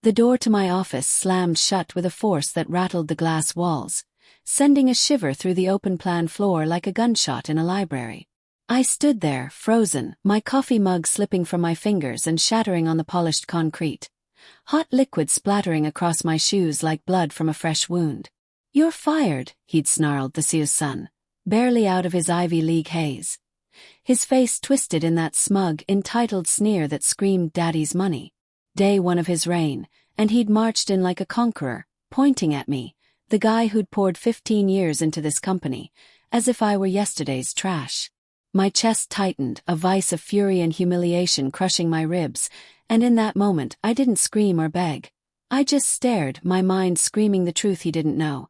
The door to my office slammed shut with a force that rattled the glass walls, sending a shiver through the open-plan floor like a gunshot in a library. I stood there, frozen, my coffee mug slipping from my fingers and shattering on the polished concrete. Hot liquid splattering across my shoes like blood from a fresh wound. "You're fired," he'd snarled, the CEO's son, barely out of his Ivy League haze. His face twisted in that smug, entitled sneer that screamed daddy's money. Day one of his reign, and he'd marched in like a conqueror, pointing at me, the guy who'd poured 15 years into this company, as if I were yesterday's trash. My chest tightened, a vice of fury and humiliation crushing my ribs, and in that moment I didn't scream or beg. I just stared, my mind screaming the truth he didn't know.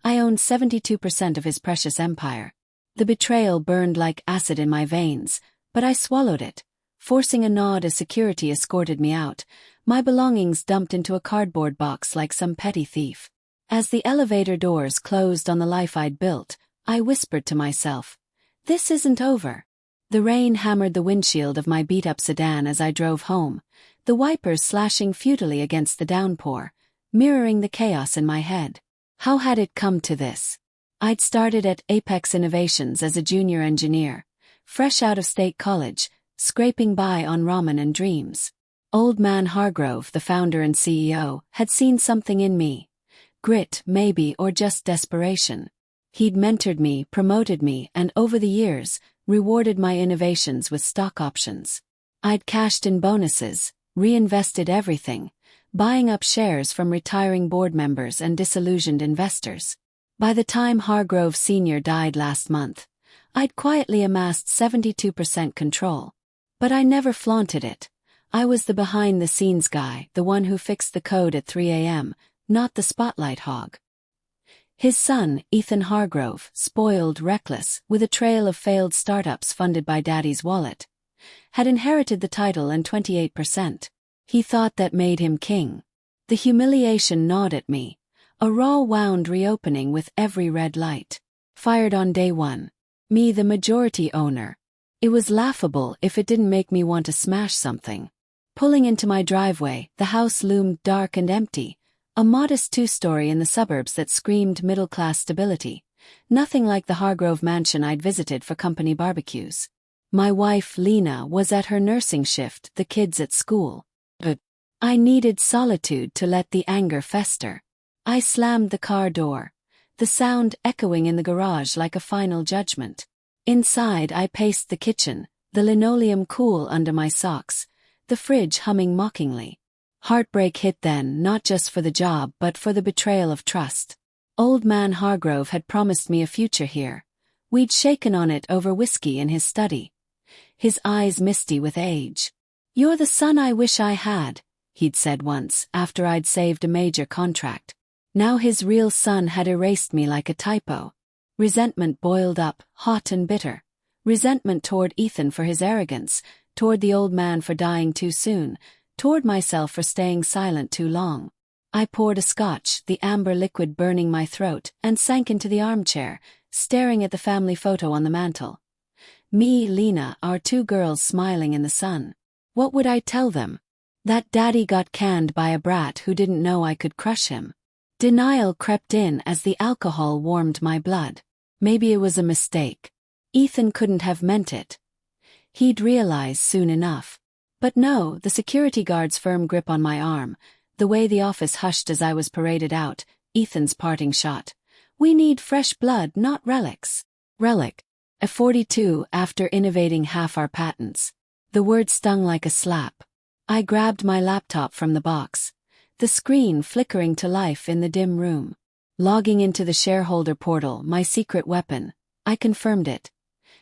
I owned 72% of his precious empire. The betrayal burned like acid in my veins, but I swallowed it, forcing a nod as security escorted me out, my belongings dumped into a cardboard box like some petty thief. As the elevator doors closed on the life I'd built, I whispered to myself, "This isn't over." The rain hammered the windshield of my beat-up sedan as I drove home, the wipers slashing futilely against the downpour, mirroring the chaos in my head. How had it come to this? I'd started at Apex Innovations as a junior engineer, fresh out of state college, scraping by on ramen and dreams. Old Man Hargrove, the founder and CEO, had seen something in me. Grit, maybe, or just desperation. He'd mentored me, promoted me, and over the years, rewarded my innovations with stock options. I'd cashed in bonuses, reinvested everything, buying up shares from retiring board members and disillusioned investors. By the time Hargrove Sr. died last month, I'd quietly amassed 72% control. But I never flaunted it. I was the behind-the-scenes guy, the one who fixed the code at 3 a.m., not the spotlight hog. His son, Ethan Hargrove, spoiled, reckless, with a trail of failed startups funded by Daddy's wallet, had inherited the title and 28%. He thought that made him king. The humiliation gnawed at me, a raw wound reopening with every red light. Fired on day one. Me, the majority owner. It was laughable if it didn't make me want to smash something. Pulling into my driveway, the house loomed dark and empty, a modest two-story in the suburbs that screamed middle-class stability, nothing like the Hargrove mansion I'd visited for company barbecues. My wife, Lena, was at her nursing shift, the kids at school. But I needed solitude to let the anger fester. I slammed the car door, the sound echoing in the garage like a final judgment. Inside, I paced the kitchen, the linoleum cool under my socks, the fridge humming mockingly. Heartbreak hit then, not just for the job but for the betrayal of trust. Old Man Hargrove had promised me a future here. We'd shaken on it over whiskey in his study. His eyes misty with age. "You're the son I wish I had," he'd said once, after I'd saved a major contract. Now his real son had erased me like a typo. Resentment boiled up, hot and bitter. Resentment toward Ethan for his arrogance, toward the old man for dying too soon, toward myself for staying silent too long. I poured a scotch, the amber liquid burning my throat, and sank into the armchair, staring at the family photo on the mantel. Me, Lena, our two girls smiling in the sun. What would I tell them? That Daddy got canned by a brat who didn't know I could crush him. Denial crept in as the alcohol warmed my blood. Maybe it was a mistake. Ethan couldn't have meant it. He'd realize soon enough. But no, the security guard's firm grip on my arm, the way the office hushed as I was paraded out, Ethan's parting shot. "We need fresh blood, not relics." Relic. A 42 after innovating half our patents. The word stung like a slap. I grabbed my laptop from the box, the screen flickering to life in the dim room. Logging into the shareholder portal, my secret weapon, I confirmed it.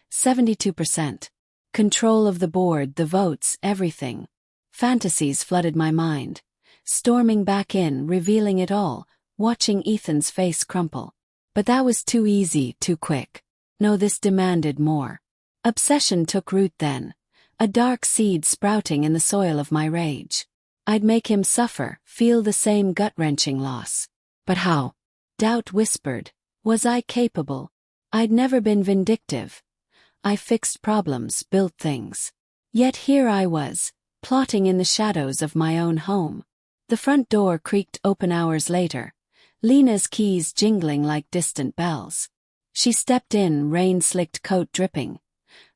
72%. Control of the board, the votes, everything. Fantasies flooded my mind. Storming back in, revealing it all, watching Ethan's face crumple. But that was too easy, too quick. No, this demanded more. Obsession took root then, a dark seed sprouting in the soil of my rage. I'd make him suffer, feel the same gut-wrenching loss. But how? Doubt whispered. Was I capable? I'd never been vindictive. I fixed problems, built things. Yet here I was, plotting in the shadows of my own home. The front door creaked open hours later, Lena's keys jingling like distant bells. She stepped in, rain-slicked coat dripping.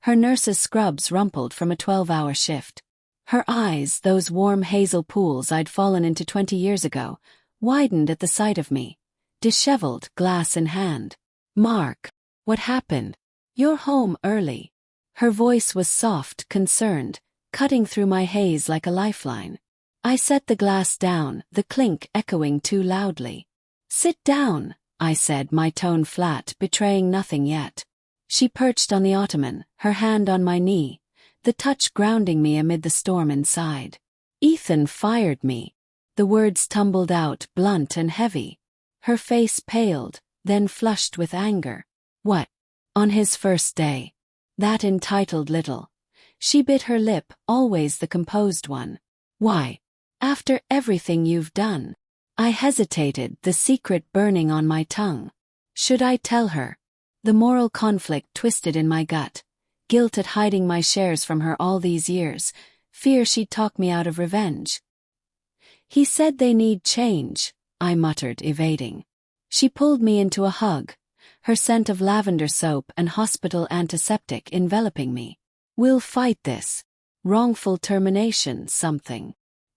Her nurse's scrubs rumpled from a 12-hour shift. Her eyes, those warm hazel pools I'd fallen into 20 years ago, widened at the sight of me, disheveled, glass in hand. "Mark, what happened? You're home early." Her voice was soft, concerned, cutting through my haze like a lifeline. I set the glass down, the clink echoing too loudly. "Sit down," I said, my tone flat, betraying nothing yet. She perched on the ottoman, her hand on my knee, the touch grounding me amid the storm inside. "Ethan fired me." The words tumbled out, blunt and heavy. Her face paled, then flushed with anger. "What? On his first day? That entitled little." She bit her lip, always the composed one. "Why? After everything you've done." I hesitated, the secret burning on my tongue. Should I tell her? The moral conflict twisted in my gut. Guilt at hiding my shares from her all these years, fear she'd talk me out of revenge. "He said they need change," I muttered, evading. She pulled me into a hug, her scent of lavender soap and hospital antiseptic enveloping me. "We'll fight this. Wrongful termination, something."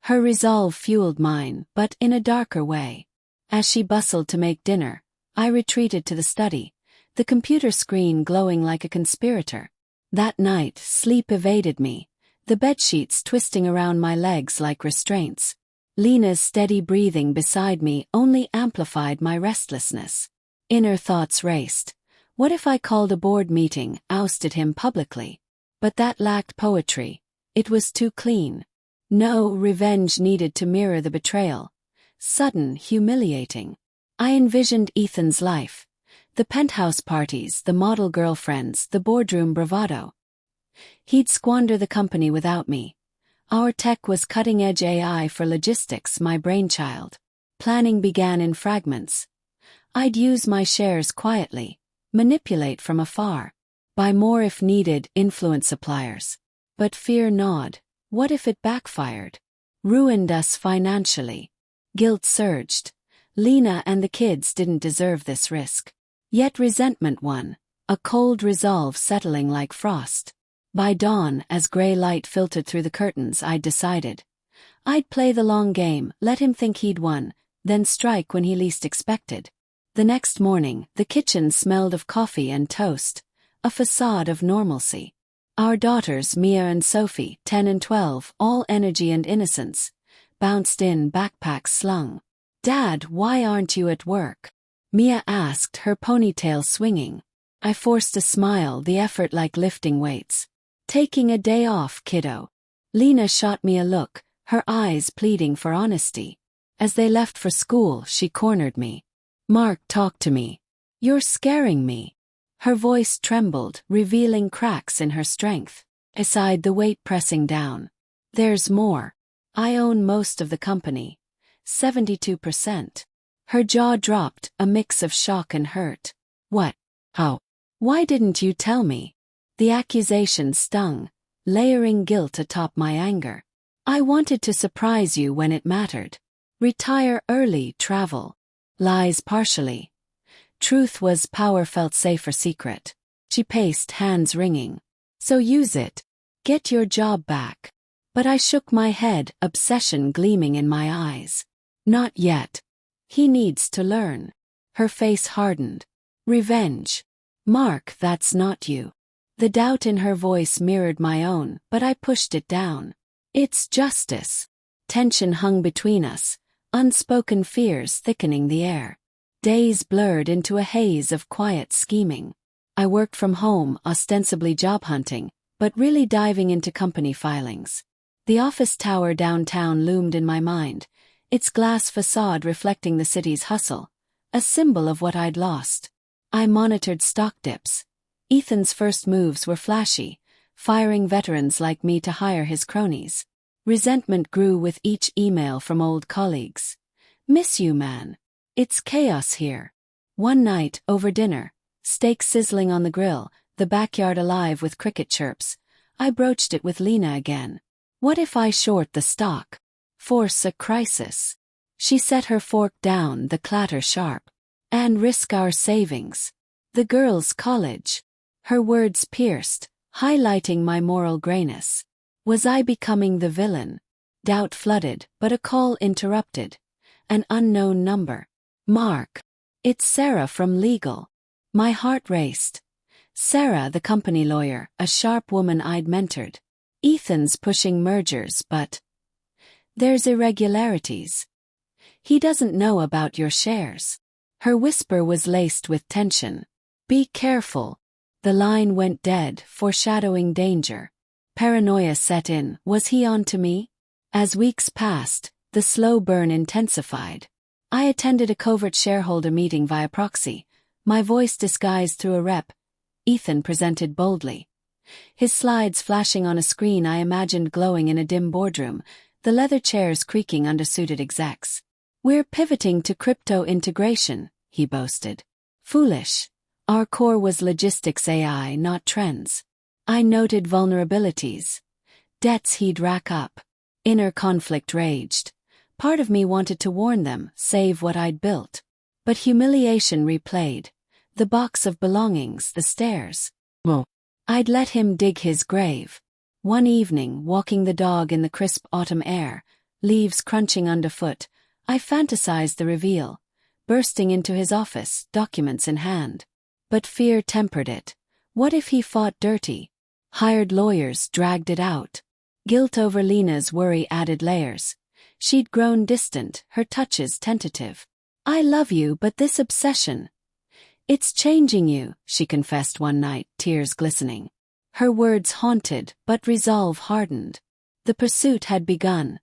Her resolve fueled mine, but in a darker way. As she bustled to make dinner, I retreated to the study, the computer screen glowing like a conspirator. That night, sleep evaded me, the bedsheets twisting around my legs like restraints. Lena's steady breathing beside me only amplified my restlessness. Inner thoughts raced. What if I called a board meeting, ousted him publicly? But that lacked poetry. It was too clean. No, revenge needed to mirror the betrayal. Sudden, humiliating. I envisioned Ethan's life. The penthouse parties, the model girlfriends, the boardroom bravado. He'd squander the company without me. Our tech was cutting-edge AI for logistics, my brainchild. Planning began in fragments. I'd use my shares quietly, manipulate from afar. Buy more if needed, influence suppliers. But fear gnawed. What if it backfired? Ruined us financially. Guilt surged. Lena and the kids didn't deserve this risk. Yet resentment won, a cold resolve settling like frost. By dawn, as gray light filtered through the curtains, I'd decided. I'd play the long game, let him think he'd won, then strike when he least expected. The next morning, the kitchen smelled of coffee and toast, a facade of normalcy. Our daughters, Mia and Sophie, 10 and 12, all energy and innocence, bounced in, backpacks slung. "Dad, why aren't you at work?" Mia asked, her ponytail swinging. I forced a smile, the effort like lifting weights. "Taking a day off, kiddo." Lena shot me a look, her eyes pleading for honesty. As they left for school, she cornered me. "Mark, talk to me. You're scaring me." Her voice trembled, revealing cracks in her strength. I sighed, the weight pressing down. "There's more. I own most of the company. 72%. Her jaw dropped, a mix of shock and hurt. "What? How? Why didn't you tell me?" The accusation stung, layering guilt atop my anger. "I wanted to surprise you when it mattered. Retire early, travel." Lies partially. Truth was power felt safer secret. She paced, hands wringing. "So use it. Get your job back." But I shook my head, obsession gleaming in my eyes. "Not yet. He needs to learn." Her face hardened. "Revenge. Mark, that's not you." The doubt in her voice mirrored my own, but I pushed it down. "It's justice." Tension hung between us, unspoken fears thickening the air. Days blurred into a haze of quiet scheming. I worked from home, ostensibly job hunting, but really diving into company filings. The office tower downtown loomed in my mind, its glass facade reflecting the city's hustle, a symbol of what I'd lost. I monitored stock dips. Ethan's first moves were flashy, firing veterans like me to hire his cronies. Resentment grew with each email from old colleagues. "Miss you, man. It's chaos here." One night, over dinner, steak sizzling on the grill, the backyard alive with cricket chirps, I broached it with Lena again. "What if I short the stock? Force a crisis. She set her fork down, the clatter sharp. And risk our savings. The girls' college. Her words pierced, highlighting my moral grayness. Was I becoming the villain? Doubt flooded, but a call interrupted. An unknown number. Mark. It's Sarah from legal. My heart raced. Sarah, the company lawyer, a sharp woman I'd mentored. Ethan's pushing mergers, but there's irregularities. He doesn't know about your shares. Her whisper was laced with tension. Be careful. The line went dead, foreshadowing danger. Paranoia set in. Was he on to me? As weeks passed, the slow burn intensified. I attended a covert shareholder meeting via proxy, my voice disguised through a rep. Ethan presented boldly. His slides flashing on a screen I imagined glowing in a dim boardroom, the leather chairs creaking under suited execs. We're pivoting to crypto integration, he boasted. Foolish. Our core was logistics AI, not trends. I noted vulnerabilities. Debts he'd rack up. Inner conflict raged. Part of me wanted to warn them, save what I'd built. But humiliation replayed. The box of belongings, the stairs. Well, I'd let him dig his grave. One evening, walking the dog in the crisp autumn air, leaves crunching underfoot, I fantasized the reveal, bursting into his office, documents in hand. But fear tempered it. What if he fought dirty? Hired lawyers dragged it out. Guilt over Lena's worry added layers. She'd grown distant, her touches tentative. I love you, but this obsession. It's changing you, she confessed one night, tears glistening. Her words haunted, but resolve hardened. The pursuit had begun.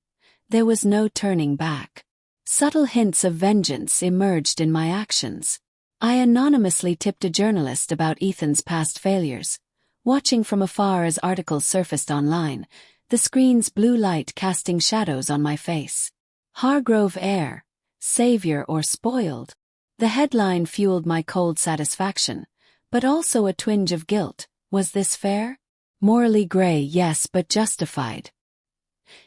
There was no turning back. Subtle hints of vengeance emerged in my actions. I anonymously tipped a journalist about Ethan's past failures. Watching from afar as articles surfaced online, the screen's blue light casting shadows on my face. Hargrove heir, savior or spoiled? The headline fueled my cold satisfaction, but also a twinge of guilt. Was this fair? Morally gray, yes, but justified.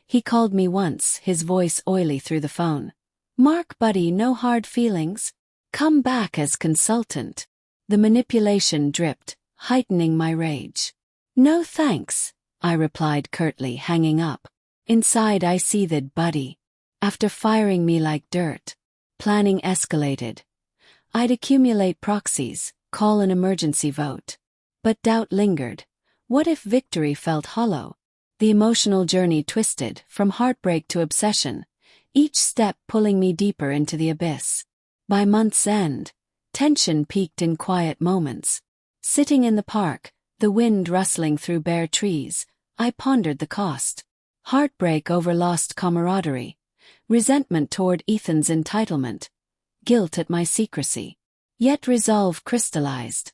He called me once, his voice oily through the phone. Mark, buddy, no hard feelings. Come back as consultant. The manipulation dripped, heightening my rage. No thanks, I replied curtly, hanging up. Inside I seethed, buddy. After firing me like dirt. Planning escalated. I'd accumulate proxies, call an emergency vote. But doubt lingered. What if victory felt hollow? The emotional journey twisted, from heartbreak to obsession, each step pulling me deeper into the abyss. By month's end, tension peaked in quiet moments. Sitting in the park, the wind rustling through bare trees, I pondered the cost. Heartbreak over lost camaraderie, resentment toward Ethan's entitlement, guilt at my secrecy. Yet resolve crystallized.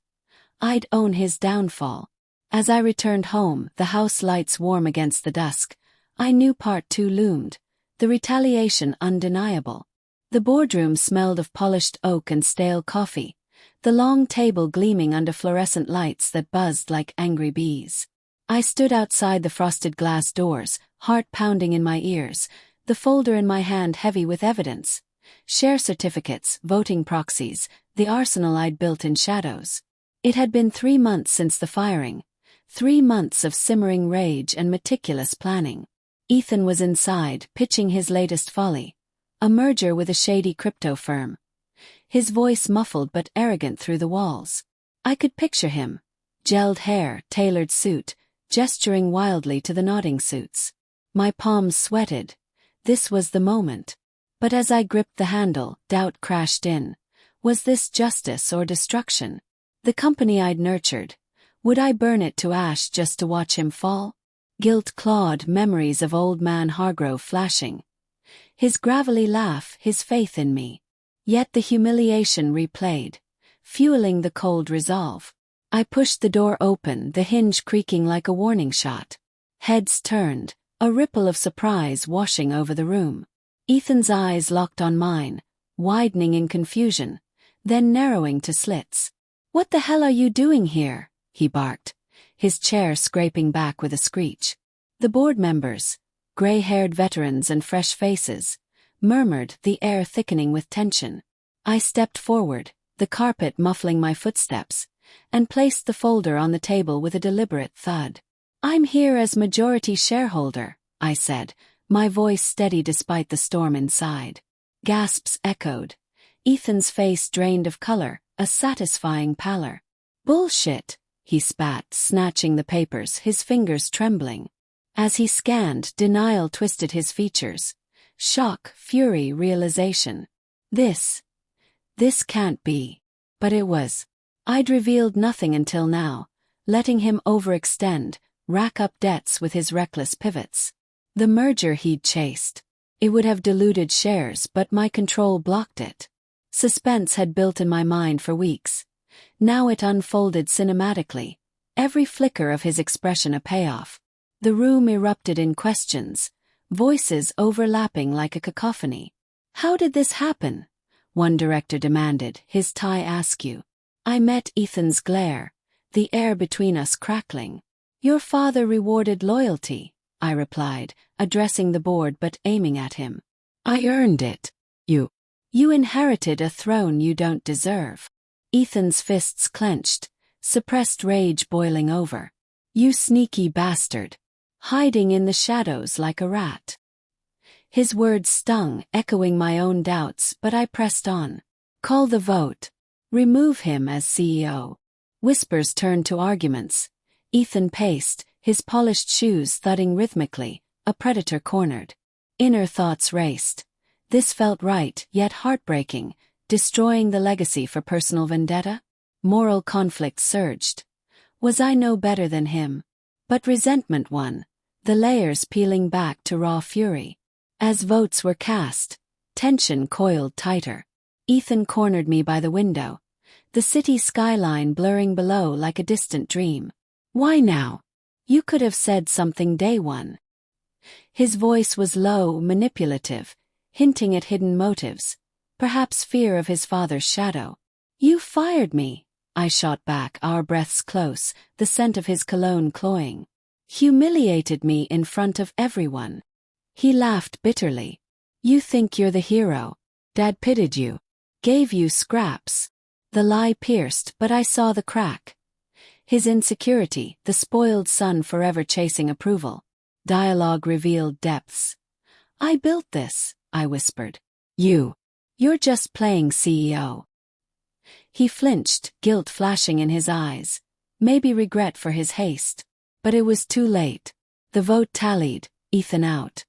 I'd own his downfall. As I returned home, the house lights warm against the dusk, I knew part two loomed, the retaliation undeniable. The boardroom smelled of polished oak and stale coffee, the long table gleaming under fluorescent lights that buzzed like angry bees. I stood outside the frosted glass doors, heart pounding in my ears, the folder in my hand heavy with evidence. Share certificates, voting proxies, the arsenal I'd built in shadows. It had been 3 months since the firing, 3 months of simmering rage and meticulous planning. Ethan was inside, pitching his latest folly, a merger with a shady crypto firm. His voice muffled but arrogant through the walls. I could picture him, gelled hair, tailored suit, gesturing wildly to the nodding suits. My palms sweated. This was the moment. But as I gripped the handle, doubt crashed in. Was this justice or destruction? The company I'd nurtured. Would I burn it to ash just to watch him fall? Guilt clawed, memories of old man Hargrove flashing. His gravelly laugh, his faith in me. Yet the humiliation replayed, fueling the cold resolve. I pushed the door open, the hinge creaking like a warning shot. Heads turned, a ripple of surprise washing over the room. Ethan's eyes locked on mine, widening in confusion, then narrowing to slits. What the hell are you doing here? He barked, his chair scraping back with a screech. The board members, gray-haired veterans and fresh faces, murmured, the air thickening with tension. I stepped forward, the carpet muffling my footsteps, and placed the folder on the table with a deliberate thud. "I'm here as majority shareholder," I said, my voice steady despite the storm inside. Gasps echoed. Ethan's face drained of color, a satisfying pallor. "Bullshit," he spat, snatching the papers, his fingers trembling. As he scanned, denial twisted his features. Shock, fury, realization. This can't be. But it was. I'd revealed nothing until now, letting him overextend, rack up debts with his reckless pivots. The merger he'd chased. It would have diluted shares, but my control blocked it. Suspense had built in my mind for weeks. Now it unfolded cinematically, every flicker of his expression a payoff. The room erupted in questions, voices overlapping like a cacophony. "How did this happen?" one director demanded, his tie askew. I met Ethan's glare, the air between us crackling. "Your father rewarded loyalty," I replied, addressing the board but aiming at him. "I earned it. You inherited a throne you don't deserve." Ethan's fists clenched, suppressed rage boiling over. "You sneaky bastard. Hiding in the shadows like a rat." His words stung, echoing my own doubts, but I pressed on. "Call the vote. Remove him as CEO." Whispers turned to arguments. Ethan paced, his polished shoes thudding rhythmically, a predator cornered. Inner thoughts raced. This felt right, yet heartbreaking, destroying the legacy for personal vendetta? Moral conflict surged. Was I no better than him? But resentment won, the layers peeling back to raw fury. As votes were cast, tension coiled tighter. Ethan cornered me by the window, the city skyline blurring below like a distant dream. "Why now? You could have said something day one." His voice was low, manipulative, hinting at hidden motives, perhaps fear of his father's shadow. "You fired me," I shot back, our breaths close, the scent of his cologne cloying. "Humiliated me in front of everyone." He laughed bitterly. "You think you're the hero. Dad pitied you. Gave you scraps." The lie pierced, but I saw the crack. His insecurity, the spoiled son forever chasing approval. Dialogue revealed depths. "I built this," I whispered. You're just playing CEO." He flinched, guilt flashing in his eyes. Maybe regret for his haste. But it was too late. The vote tallied, Ethan out.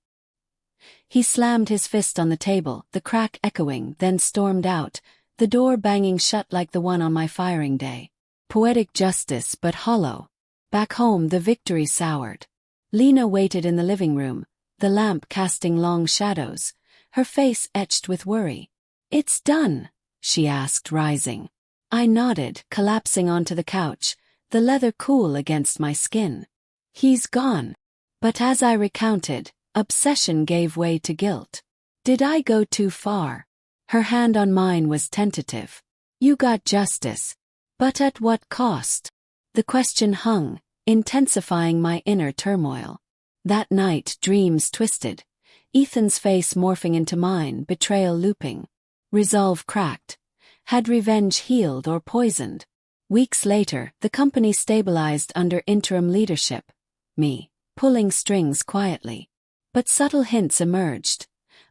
He slammed his fist on the table, the crack echoing, then stormed out, the door banging shut like the one on my firing day. Poetic justice, but hollow. Back home the victory soured. Lena waited in the living room, the lamp casting long shadows, her face etched with worry. "It's done?" she asked, rising. I nodded, collapsing onto the couch, the leather cool against my skin. "He's gone." But as I recounted, obsession gave way to guilt. Did I go too far? Her hand on mine was tentative. "You got justice. But at what cost?" The question hung, intensifying my inner turmoil. That night, dreams twisted. Ethan's face morphing into mine, betrayal looping. Resolve cracked. Had revenge healed or poisoned? Weeks later, the company stabilized under interim leadership. Me, pulling strings quietly. But subtle hints emerged.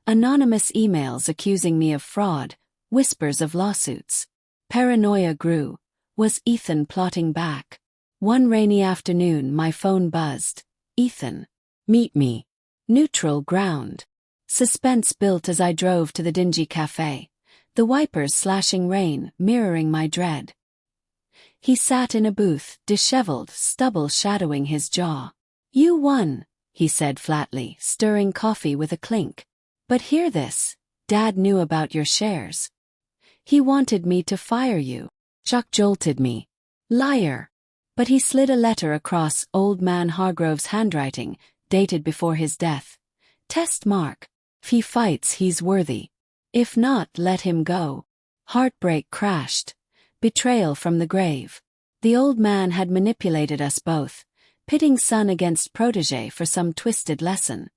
Anonymous emails accusing me of fraud, whispers of lawsuits. Paranoia grew. Was Ethan plotting back? One rainy afternoon, my phone buzzed. "Ethan. Meet me." Neutral ground. Suspense built as I drove to the dingy cafe, the wipers slashing rain, mirroring my dread. He sat in a booth, disheveled, stubble shadowing his jaw. "You won," he said flatly, stirring coffee with a clink. "But hear this. Dad knew about your shares. He wanted me to fire you." Chuck jolted me. "Liar." But he slid a letter across Old Man Hargrove's handwriting, dated before his death. Test mark. If he fights, he's worthy. If not, let him go. Heartbreak crashed. Betrayal from the grave. The old man had manipulated us both, pitting son against protege for some twisted lesson.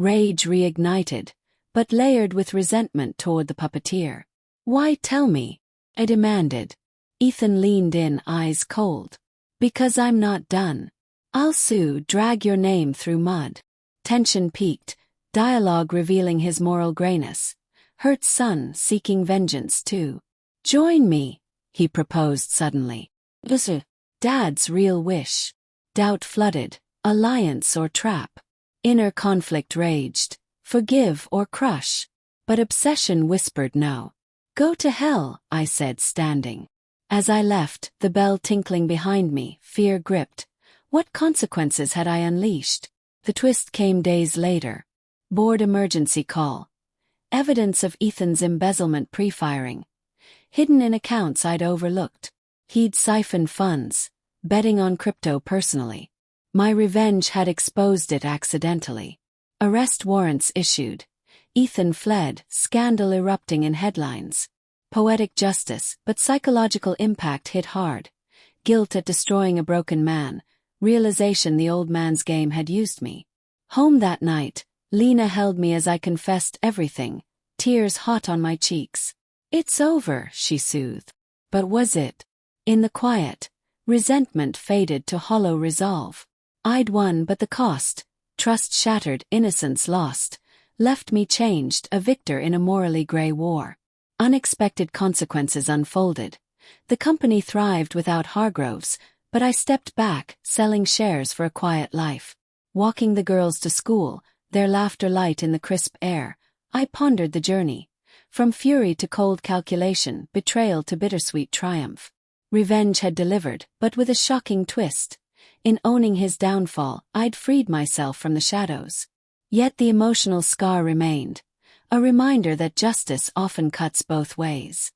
Rage reignited, but layered with resentment toward the puppeteer. "Why tell me?" I demanded. Ethan leaned in, eyes cold. "Because I'm not done. I'll sue, drag your name through mud." Tension peaked, dialogue revealing his moral grayness. Hurt son seeking vengeance too. "Join me," he proposed suddenly. Dad's real wish. Doubt flooded, alliance or trap. Inner conflict raged, forgive or crush. But obsession whispered no. "Go to hell," I said, standing. As I left, the bell tinkling behind me, fear gripped. What consequences had I unleashed? The twist came days later. Board emergency call. Evidence of Ethan's embezzlement pre-firing. Hidden in accounts I'd overlooked. He'd siphoned funds, betting on crypto personally. My revenge had exposed it accidentally. Arrest warrants issued. Ethan fled, scandal erupting in headlines. Poetic justice, but psychological impact hit hard. Guilt at destroying a broken man, realization the old man's game had used me. Home that night, Lena held me as I confessed everything, tears hot on my cheeks. "It's over," she soothed. But was it? In the quiet, resentment faded to hollow resolve. I'd won, but the cost, trust shattered, innocence lost, left me changed, a victor in a morally gray war. Unexpected consequences unfolded. The company thrived without Hargroves, but I stepped back, selling shares for a quiet life. Walking the girls to school, their laughter light in the crisp air, I pondered the journey. From fury to cold calculation, betrayal to bittersweet triumph. Revenge had delivered, but with a shocking twist. In owning his downfall, I'd freed myself from the shadows. Yet the emotional scar remained. A reminder that justice often cuts both ways.